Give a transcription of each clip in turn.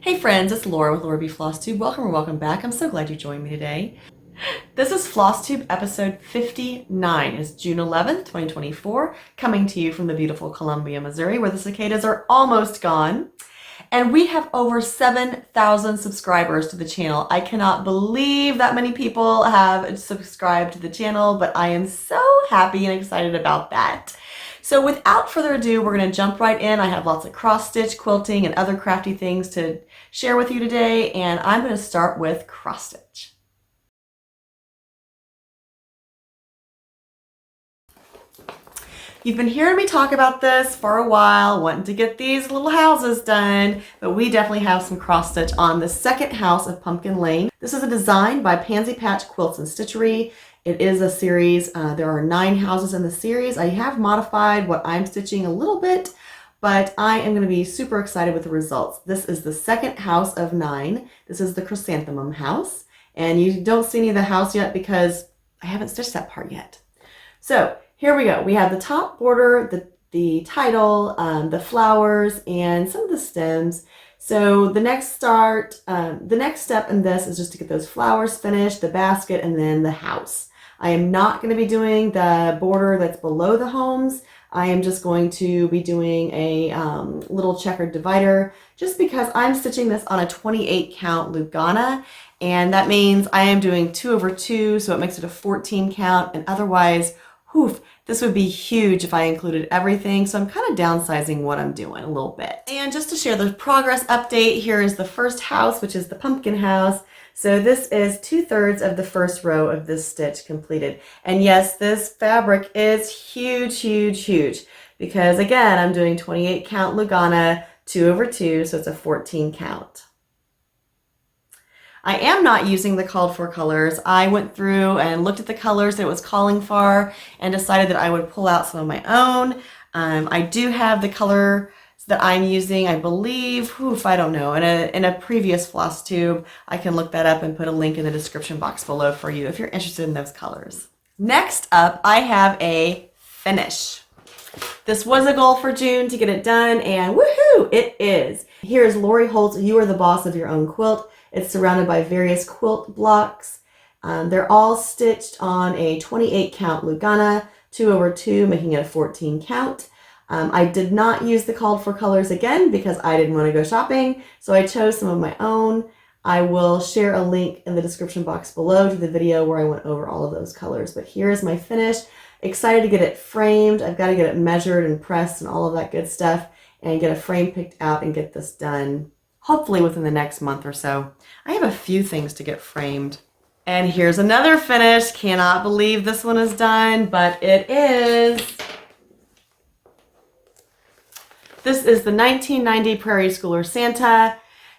Hey friends, it's Laura with Laura B. Flosstube. Welcome or welcome back. I'm so glad you joined me today. This is Flosstube episode 59. It's June 11th, 2024, coming to you from the beautiful Columbia, Missouri, where the cicadas are almost gone. And we have over 7,000 subscribers to the channel. I cannot believe that many people have subscribed to the channel, but I am so happy and excited about that. So without further ado, we're going to jump right in. I have lots of cross stitch, quilting, and other crafty things to share with you today, and I'm going to start with cross stitch. You've been hearing me talk about this for a while, wanting to get these little houses done, but we definitely have some cross stitch on the second house of Pumpkin Lane. This is a design by Pansy Quilts and Stitchery. It is a series. There are 9 houses in the series. I have modified what I'm stitching a little bit, but I am going to be super excited with the results. This is the second house of 9. This is the chrysanthemum house, and you don't see any of the house yet because I haven't stitched that part yet. So here we go. We have the top border, the title, the flowers, and some of the stems. So the next step in this is just to get those flowers finished, the basket, and then the house. I am not going to be doing the border that's below the homes. I am just going to be doing a little checkered divider just because I'm stitching this on a 28 count Lugana, and that means I am doing 2 over 2, so it makes it a 14 count, and otherwise, whew, this would be huge if I included everything, so I'm kind of downsizing what I'm doing a little bit. And just to share the progress update, here is the first house, which is the pumpkin house. So this is 2/3 of the first row of this stitch completed. And yes, this fabric is huge, huge, huge, because again, I'm doing 28 count Lugana, 2 over 2, so it's a 14 count. I am not using the called for colors. I went through and looked at the colors that it was calling for and decided that I would pull out some of my own. I do have the color that I'm using, I believe, I don't know, in a previous Flosstube. I can look that up and put a link in the description box below for you if you're interested in those colors. Next up, I have a finish. This was a goal for June to get it done, and woohoo, it is. Here is Lori Holt, You Are the Boss of Your Own Quilt. It's surrounded by various quilt blocks. They're all stitched on a 28 count Lugana, 2 over 2, making it a 14 count. I did not use the called for colors again because I didn't want to go shopping, so I chose some of my own. I will share a link in the description box below to the video where I went over all of those colors. But here is my finish. Excited to get it framed. I've got to get it measured and pressed and all of that good stuff and get a frame picked out and get this done hopefully within the next month or so. I have a few things to get framed. And here's another finish. Cannot believe this one is done, but it is. This is the 1990 Prairie Schooler Santa,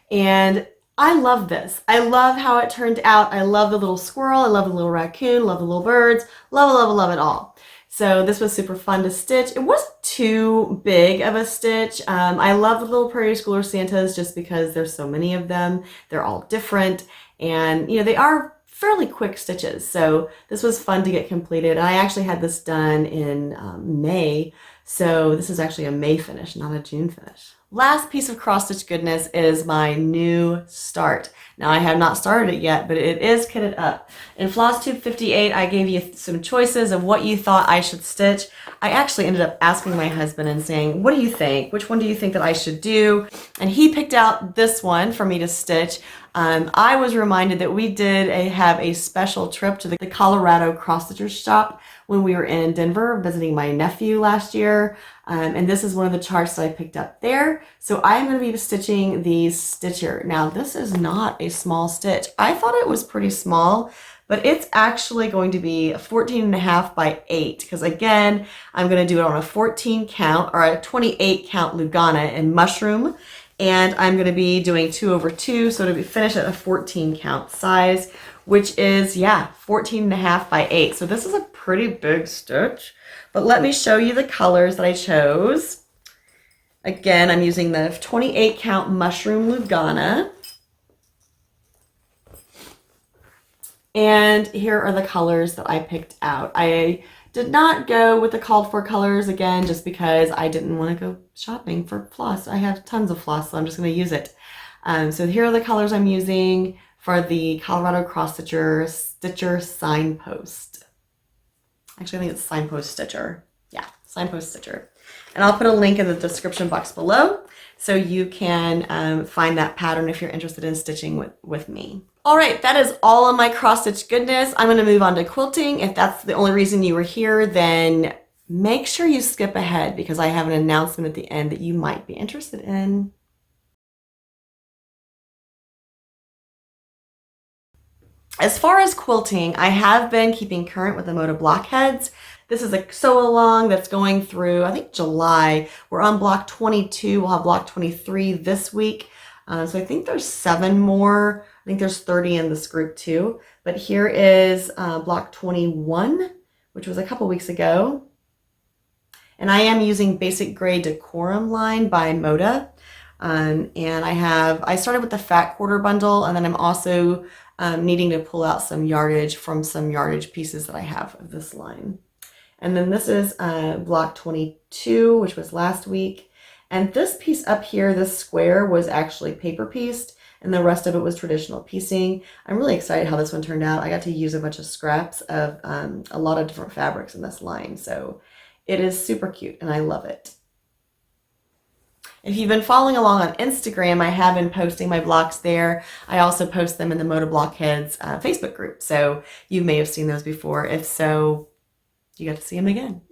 and I love this. I love how it turned out. I love the little squirrel. I love the little raccoon. Love the little birds. Love, love, love it all. So this was super fun to stitch. It wasn't too big of a stitch. I love the little Prairie Schooler Santas just because there's so many of them. They're all different, and you know, they are fairly quick stitches. So this was fun to get completed. And I actually had this done in May. So this is actually a May finish, not a June finish. Last piece of cross stitch goodness is my new start. Now I have not started it yet, but it is kitted up. In Flosstube 58, I gave you some choices of what you thought I should stitch. I actually ended up asking my husband and saying, what do you think? Which one do you think that I should do? And he picked out this one for me to stitch. I was reminded that we did have a special trip to the Colorado cross stitchers shop when we were in Denver visiting my nephew last year. And this is one of the charts that I picked up there. So I'm going to be stitching the Stitcher. Now this is not a small stitch. I thought it was pretty small, but it's actually going to be 14.5 by 8 because again, I'm going to do it on a 14 count or a 28 count Lugana in mushroom. And I'm going to be doing 2 over 2, so to be finished at a 14 count size, which is, yeah, 14.5 by 8. So this is a pretty big stitch, but let me show you the colors that I chose. Again, I'm using the 28 count mushroom Lugana. And here are the colors that I picked out. I did not go with the called for colors again, just because I didn't want to go shopping for floss. I have tons of floss, so I'm just going to use it. So here are the colors I'm using for the Colorado Cross Stitcher Signpost. Actually, I think it's Signpost Stitcher. Yeah, Signpost Stitcher. And I'll put a link in the description box below so you can find that pattern if you're interested in stitching with me. All right, that is all of my cross stitch goodness. I'm going to move on to quilting. If that's the only reason you were here, then make sure you skip ahead because I have an announcement at the end that you might be interested in. As far as quilting, I have been keeping current with the Moda Blockheads. This is a sew along that's going through, I think, July. We're on block 22. We'll have block 23 this week. So I think there's 7 more. I think there's 30 in this group too. But here is block 21, which was a couple weeks ago. And I am using Basic Gray Decorum line by Moda. And I started with the fat quarter bundle, and then I'm also needing to pull out some yardage from some yardage pieces that I have of this line. And then this is block 22, which was last week. And this piece up here, this square, was actually paper pieced, and the rest of it was traditional piecing. I'm really excited how this one turned out. I got to use a bunch of scraps of a lot of different fabrics in this line. So it is super cute, and I love it. If you've been following along on Instagram, I have been posting my blocks there. I also post them in the Moda Blockheads Facebook group, so you may have seen those before. If so, you got to see them again.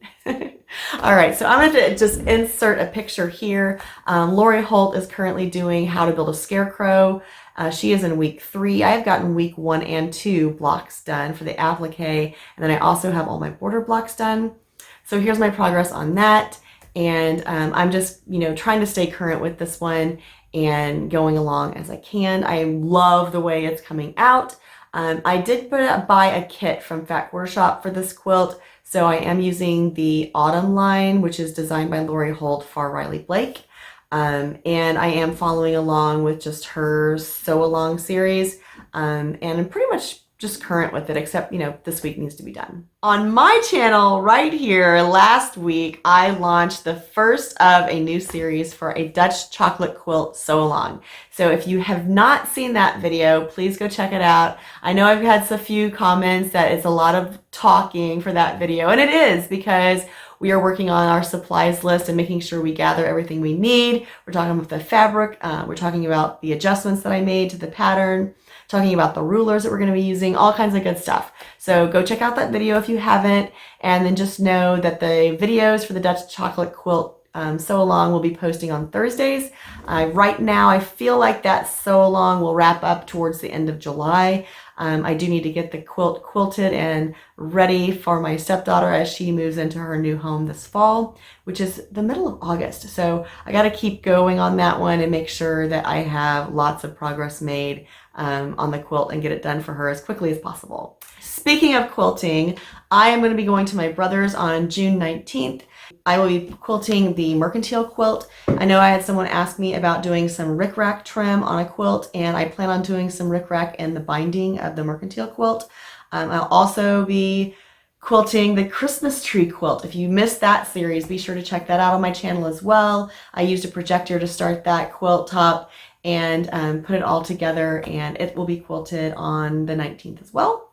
All right, so I'm going to just insert a picture here. Lori Holt is currently doing How to Build a Scarecrow. She is in week 3. I've gotten week 1 and 2 blocks done for the applique, and then I also have all my border blocks done. So here's my progress on that. And I'm just, trying to stay current with this one and going along as I can. I love the way it's coming out. I did buy a kit from Fat Quarter Shop for this quilt. So I am using the Autumn line, which is designed by Lori Holt for Riley Blake. And I am following along with just her sew along series. And I'm pretty much just current with it, except, this week needs to be done. On my channel right here, last week, I launched the first of a new series for a Dutch chocolate quilt sew along. So if you have not seen that video, please go check it out. I know I've had a few comments that it's a lot of talking for that video, and it is because we are working on our supplies list and making sure we gather everything we need. We're talking about the fabric. We're talking about the adjustments that I made to the pattern, talking about the rulers that we're going to be using, all kinds of good stuff. So go check out that video if you haven't, and then just know that the videos for the Dutch chocolate quilt sew along will be posting on Thursdays. Right now, I feel like that sew along will wrap up towards the end of July. I do need to get the quilt quilted and ready for my stepdaughter as she moves into her new home this fall, which is the middle of August. So I got to keep going on that one and make sure that I have lots of progress made on the quilt and get it done for her as quickly as possible. Speaking of quilting, I am going to be going to my brother's on June 19th. I will be quilting the mercantile quilt. I know I had someone ask me about doing some rickrack trim on a quilt, and I plan on doing some rickrack in the binding of the mercantile quilt. I'll also be quilting the Christmas tree quilt. If you missed that series, be sure to check that out on my channel as well. I used a projector to start that quilt top and put it all together, and it will be quilted on the 19th as well.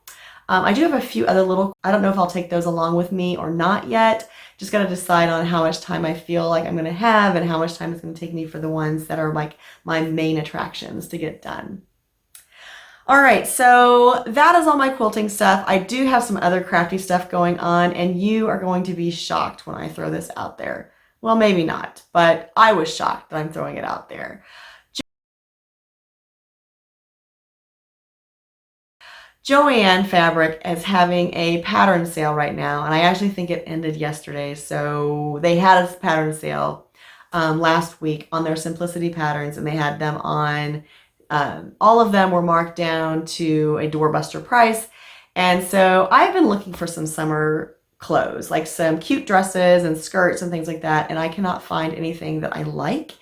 I do have a few other I don't know if I'll take those along with me or not yet. Just got to decide on how much time I feel like I'm going to have and how much time it's going to take me for the ones that are like my main attractions to get done. All right, so that is all my quilting stuff. I do have some other crafty stuff going on, and you are going to be shocked when I throw this out there. Well, maybe not, but I was shocked that I'm throwing it out there. Joann Fabric is having a pattern sale right now, and I actually think it ended yesterday. So they had a pattern sale last week on their Simplicity patterns, and they had them on, all of them were marked down to a doorbuster price. And so I've been looking for some summer clothes, like some cute dresses and skirts and things like that, and I cannot find anything that I like.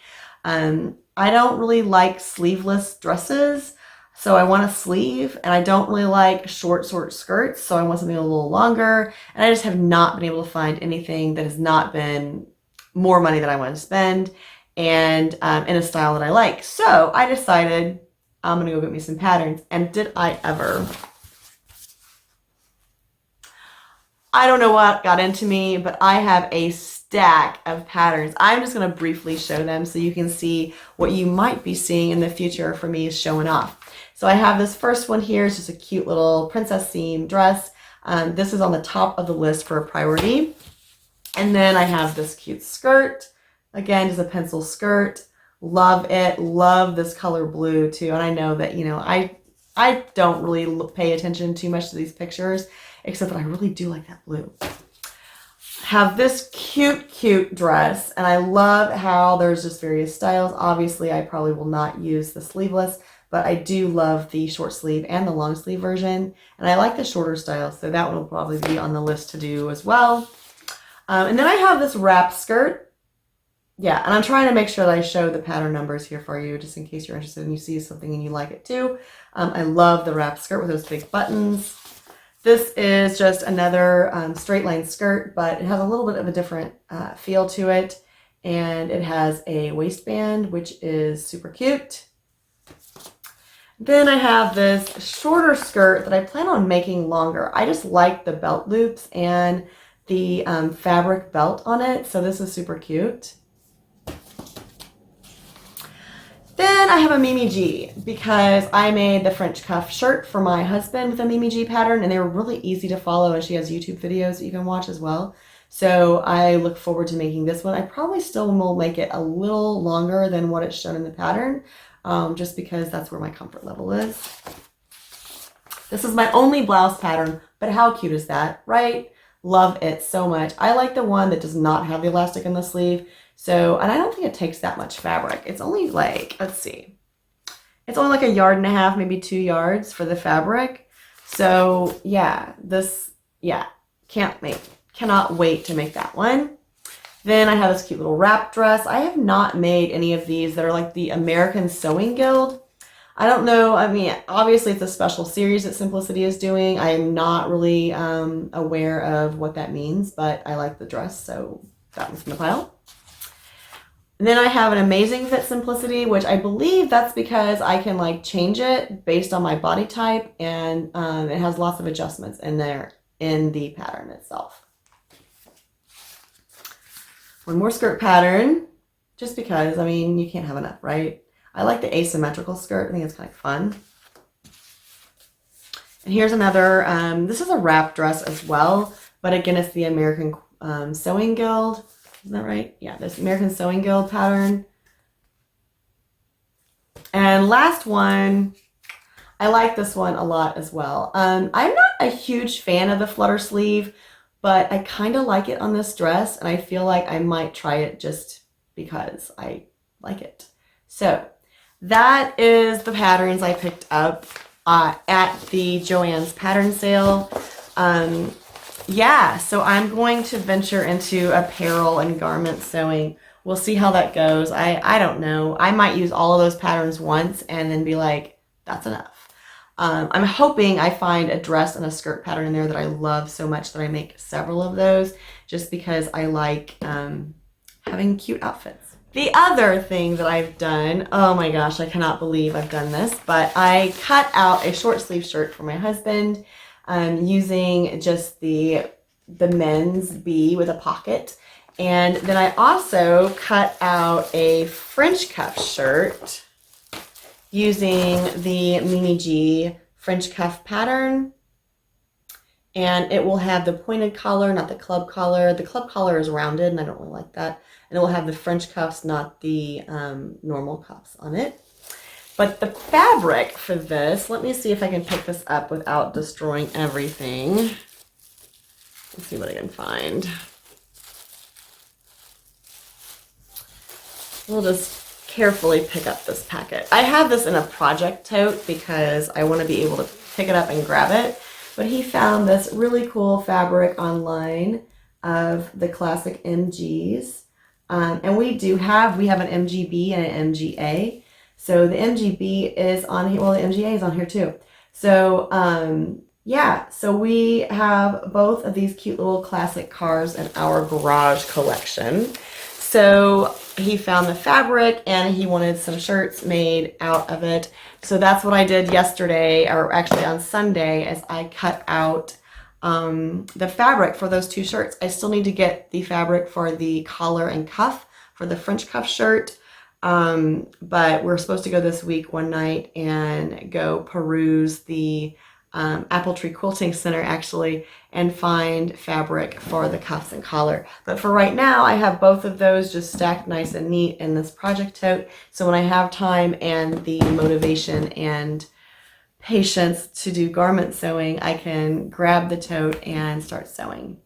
I don't really like sleeveless dresses. So I want a sleeve, and I don't really like short skirts, so I want something a little longer, and I just have not been able to find anything that has not been more money that I want to spend. and in a style that I like. So I decided I'm gonna go get me some patterns. And did I ever? I don't know what got into me, but I have a stack of patterns. I'm just going to briefly show them so you can see what you might be seeing in the future for me showing off. So I have this first one here. It's just a cute little princess theme dress. This is on the top of the list for a priority. And then I have this cute skirt. Again, just a pencil skirt. Love it. Love this color blue too. And I know that, you know, I don't really pay attention too much to these pictures, except that I really do like that blue. Have this cute dress, and I love how there's just various styles. Obviously, I probably will not use the sleeveless, but I do love the short sleeve and the long sleeve version, and I like the shorter style, so that one will probably be on the list to do as well. And then I have this wrap skirt. Yeah, and I'm trying to make sure that I show the pattern numbers here for you, just in case you're interested and you see something and you like it too. I love the wrap skirt with those big buttons. This is just another straight line skirt, but it has a little bit of a different feel to it. And it has a waistband, which is super cute. Then I have this shorter skirt that I plan on making longer. I just like the belt loops and the fabric belt on it. So this is super cute. Then I have a Mimi G because I made the French cuff shirt for my husband with a Mimi G pattern, and they were really easy to follow, and she has YouTube videos that you can watch as well. So I look forward to making this one. I probably still will make it a little longer than what it's shown in the pattern, just because that's where my comfort level is. This is my only blouse pattern, but how cute is that, right? Love it so much. I like the one that does not have the elastic in the sleeve. So, and I don't think it takes that much fabric. It's only like, let's see. It's only like 1.5 yards, maybe 2 yards for the fabric. So yeah, this, yeah, cannot wait to make that one. Then I have this cute little wrap dress. I have not made any of these that are like the American Sewing Guild. I don't know. I mean, obviously it's a special series that Simplicity is doing. I am not really aware of what that means, but I like the dress, so that one's in the pile. And then I have an Amazing Fit Simplicity, which I believe that's because I can like change it based on my body type, and it has lots of adjustments in there in the pattern itself. One more skirt pattern, just because, I mean, you can't have enough, right? I like the asymmetrical skirt. I think it's kind of fun. And here's another, this is a wrap dress as well, but again, it's the American Sewing Guild. Isn't that right? Yeah, this American Sewing Guild pattern. And last one, I like this one a lot as well. I'm not a huge fan of the flutter sleeve, but I kind of like it on this dress, and I feel like I might try it just because I like it. So that is the patterns I picked up at the Joann's pattern sale. Yeah, so I'm going to venture into apparel and garment sewing. We'll see how that goes. I don't know. I might use all of those patterns once and then be like, that's enough. I'm hoping I find a dress and a skirt pattern in there that I love so much that I make several of those, just because I like having cute outfits. The other thing that I've done, oh my gosh, I cannot believe I've done this, but I cut out a short sleeve shirt for my husband using just the men's B with a pocket. And then I also cut out a French cuff shirt using the Mimi G French cuff pattern. And it will have the pointed collar, not the club collar. The club collar is rounded, and I don't really like that. And it will have the French cuffs, not the normal cuffs on it. But the fabric for this, let me see if I can pick this up without destroying everything. Let's see what I can find. We'll just carefully pick up this packet. I have this in a project tote because I want to be able to pick it up and grab it. But he found this really cool fabric online of the classic MGs. And we have an MGB and an MGA. So the MGB is on here, well, the MGA is on here too. So yeah, so we have both of these cute little classic cars in our garage collection. So he found the fabric and he wanted some shirts made out of it. So that's what I did yesterday, or actually on Sunday, as I cut out the fabric for those 2 shirts. I still need to get the fabric for the collar and cuff for the French cuff shirt. But we're supposed to go this week one night and go peruse the Apple Tree Quilting Center actually and find fabric for the cuffs and collar. But for right now, I have both of those just stacked nice and neat in this project tote. So when I have time and the motivation and patience to do garment sewing, I can grab the tote and start sewing.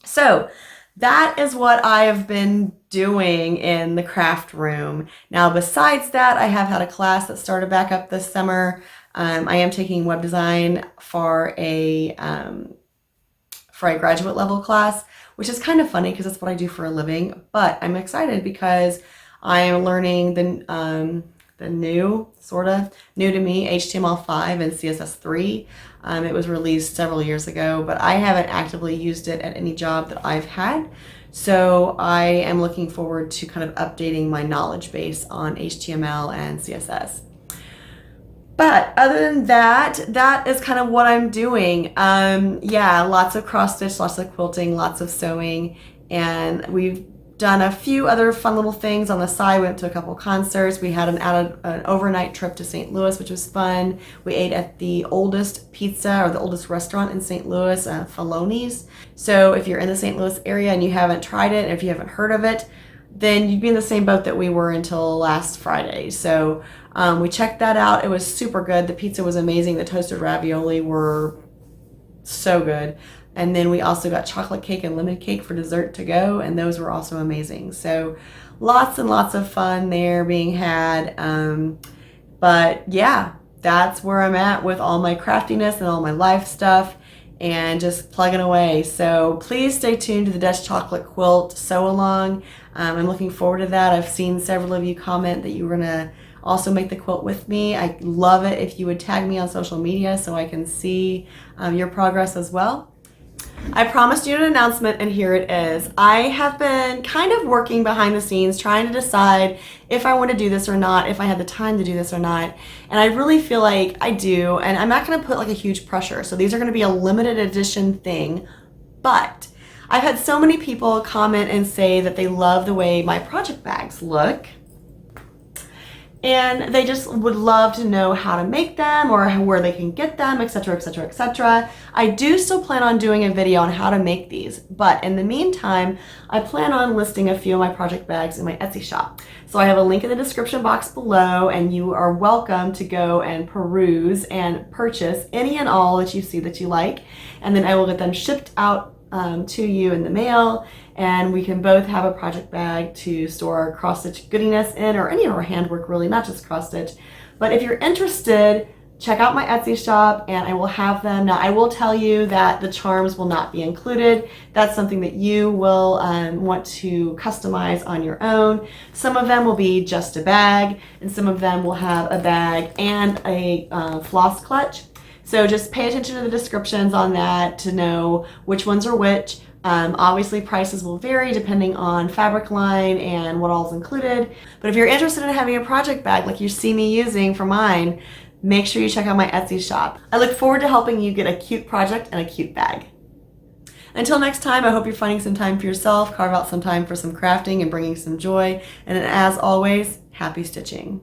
So that is what I have been doing in the craft room. Now, besides that, I have had a class that started back up this summer. I am taking web design for a graduate level class, which is kind of funny because that's what I do for a living. But I'm excited because I am learning the new to me HTML5 and CSS3. It was released several years ago, but I haven't actively used it at any job that I've had. So I am looking forward to kind of updating my knowledge base on HTML and CSS. But other than that, that is kind of what I'm doing. Yeah, lots of cross stitch, lots of quilting, lots of sewing, and we've done a few other fun little things on the side. We went to a couple concerts. We had an overnight trip to St. Louis, which was fun. We ate at the oldest pizza or the oldest restaurant in St. Louis, Filoni's. So if you're in the St. Louis area and you haven't tried it, and if you haven't heard of it, then you'd be in the same boat that we were until last Friday. So we checked that out. It was super good. The pizza was amazing. The toasted ravioli were so good. And then we also got chocolate cake and lemon cake for dessert to go, and those were also amazing. So lots and lots of fun there being had. But yeah, that's where I'm at with all my craftiness and all my life stuff and just plugging away. So please stay tuned to the Dutch Chocolate Quilt Sew Along. I'm looking forward to that. I've seen several of you comment that you were gonna also make the quilt with me. I love it if you would tag me on social media so I can see your progress as well. I promised you an announcement, and here it is. I have been kind of working behind the scenes trying to decide if I want to do this or not, if I had the time to do this or not, and I really feel like I do, and I'm not going to put like a huge pressure. So these are going to be a limited edition thing, but I've had so many people comment and say that they love the way my project bags look. And they just would love to know how to make them or where they can get them, etc., etc., etc. I do still plan on doing a video on how to make these, but in the meantime, I plan on listing a few of my project bags in my Etsy shop. So I have a link in the description box below, and you are welcome to go and peruse and purchase any and all that you see that you like, and then I will get them shipped out to you in the mail, and we can both have a project bag to store our cross-stitch goodiness in, or any of our handwork really, not just cross-stitch. But if you're interested, check out my Etsy shop and I will have them. Now I will tell you that the charms will not be included. That's something that you will want to customize on your own. Some of them will be just a bag, and some of them will have a bag and a floss clutch. So just pay attention to the descriptions on that to know which ones are which. Obviously prices will vary depending on fabric line and what all is included. But if you're interested in having a project bag like you see me using for mine, make sure you check out my Etsy shop. I look forward to helping you get a cute project and a cute bag. Until next time, I hope you're finding some time for yourself, carve out some time for some crafting and bringing some joy. And as always, happy stitching.